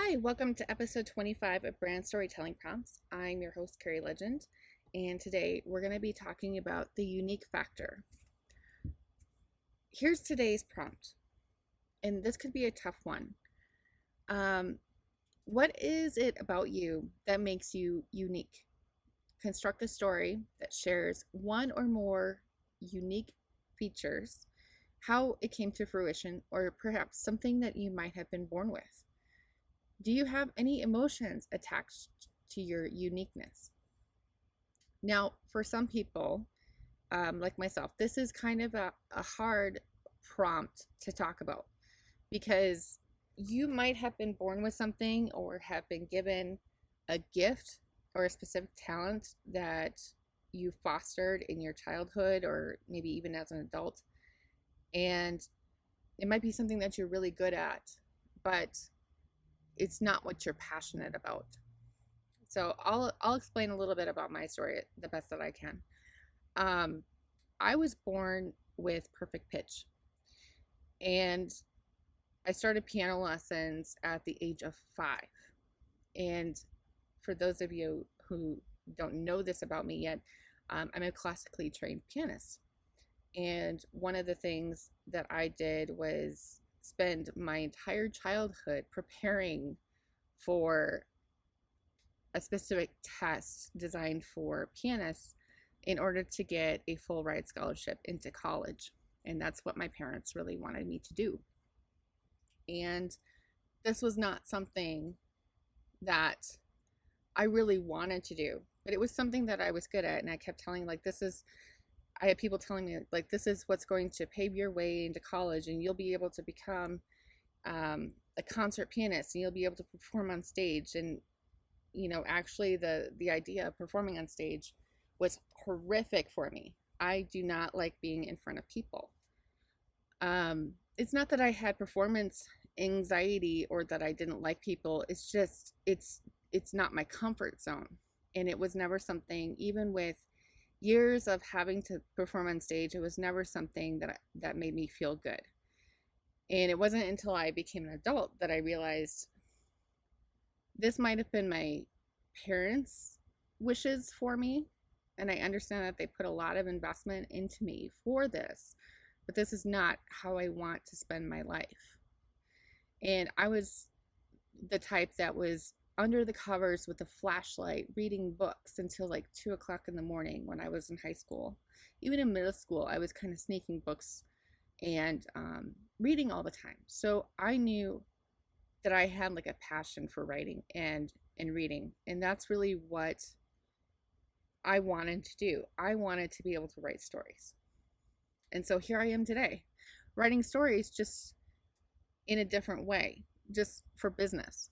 Hi, welcome to episode 25 of Brand Storytelling Prompts. I'm your host, Carrie Legend, and today we're going to be talking about the unique factor. Here's today's prompt, and this could be a tough one. What is it about you that makes you unique? Construct a story that shares one or more unique features, how it came to fruition, or perhaps something that you might have been born with. Do you have any emotions attached to your uniqueness? Now, for some people, like myself, this is kind of a hard prompt to talk about because you might have been born with something or have been given a gift or a specific talent that you fostered in your childhood or maybe even as an adult. And it might be something that you're really good at, but it's not what you're passionate about. So I'll explain a little bit about my story the best that I can. I was born with perfect pitch, and I started piano lessons at the age of 5. And for those of you who don't know this about me yet, I'm a classically trained pianist. And one of the things that I did was spend my entire childhood preparing for a specific test designed for pianists in order to get a full ride scholarship into college. And that's what my parents really wanted me to do. And this was not something that I really wanted to do, but it was something that I was good at. And I kept telling, I had people telling me, this is what's going to pave your way into college, and you'll be able to become a concert pianist, and you'll be able to perform on stage. And actually the idea of performing on stage was horrific for me. I do not like being in front of people. It's not that I had performance anxiety or that I didn't like people. It's just it's not my comfort zone. And it was never something, even with years of having to perform on stage, it was never something that made me feel good. And it wasn't until I became an adult that I realized this might have been my parents' wishes for me. And I understand that they put a lot of investment into me for this, but this is not how I want to spend my life. And I was the type that was under the covers with a flashlight reading books until 2 o'clock in the morning when I was in high school. Even in middle school, I was kind of sneaking books and reading all the time. So I knew that I had a passion for writing and reading. And that's really what I wanted to do. I wanted to be able to write stories. And so here I am today, writing stories just in a different way, just for business.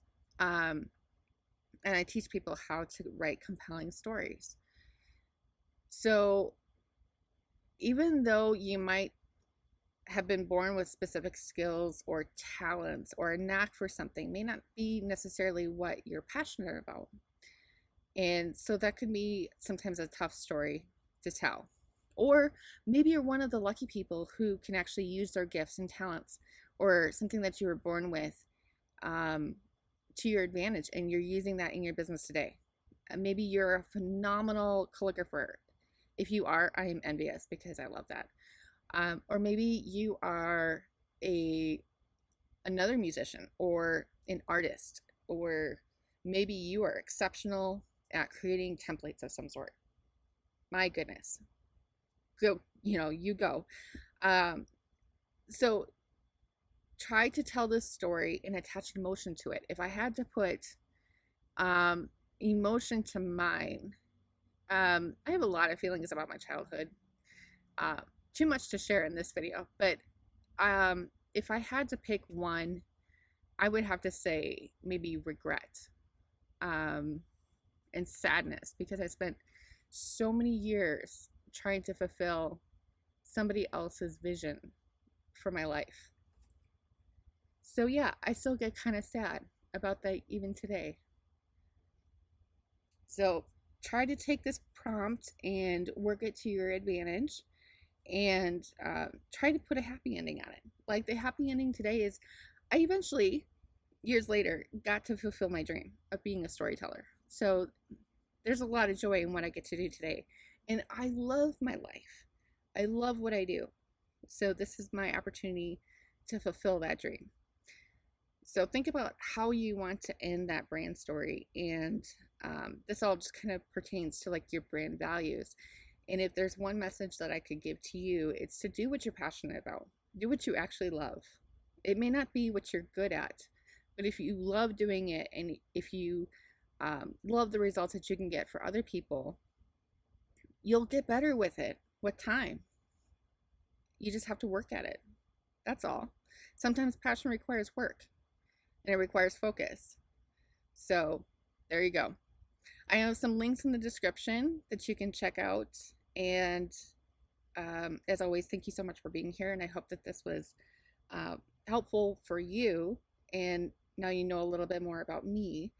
And I teach people how to write compelling stories. So even though you might have been born with specific skills or talents or a knack for something, may not be necessarily what you're passionate about. And so that could be sometimes a tough story to tell. Or maybe you're one of the lucky people who can actually use their gifts and talents or something that you were born with to your advantage, and you're using that in your business today. Maybe you're a phenomenal calligrapher. If you are, I am envious because I love that. Or maybe you are another musician or an artist, or maybe you are exceptional at creating templates of some sort. My goodness, go, you go. So try to tell this story and attach emotion to it. If I had to put emotion to mine, I have a lot of feelings about my childhood. Too much to share in this video, but if I had to pick one, I would have to say maybe regret and sadness, because I spent so many years trying to fulfill somebody else's vision for my life. So yeah, I still get kind of sad about that even today. So try to take this prompt and work it to your advantage, and try to put a happy ending on it. The happy ending today is I eventually years later, got to fulfill my dream of being a storyteller. So there's a lot of joy in what I get to do today. And I love my life. I love what I do. So this is my opportunity to fulfill that dream. So think about how you want to end that brand story. And this all just kind of pertains to like your brand values. And if there's one message that I could give to you, it's to do what you're passionate about. Do what you actually love. It may not be what you're good at, but if you love doing it and if you love the results that you can get for other people, you'll get better with it with time. You just have to work at it. That's all. Sometimes passion requires work and it requires focus. So there you go. I have some links in the description that you can check out. And as always, thank you so much for being here. And I hope that this was helpful for you. And now you know a little bit more about me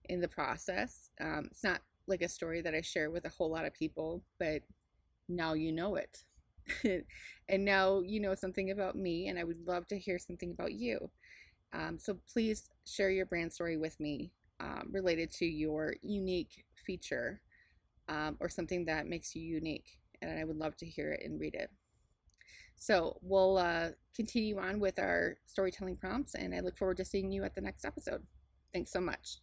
in the process. It's not like a story that I share with a whole lot of people, but now you know it. And now you know something about me, and I would love to hear something about you. So please share your brand story with me related to your unique feature or something that makes you unique. And I would love to hear it and read it. So we'll continue on with our storytelling prompts, and I look forward to seeing you at the next episode. Thanks so much.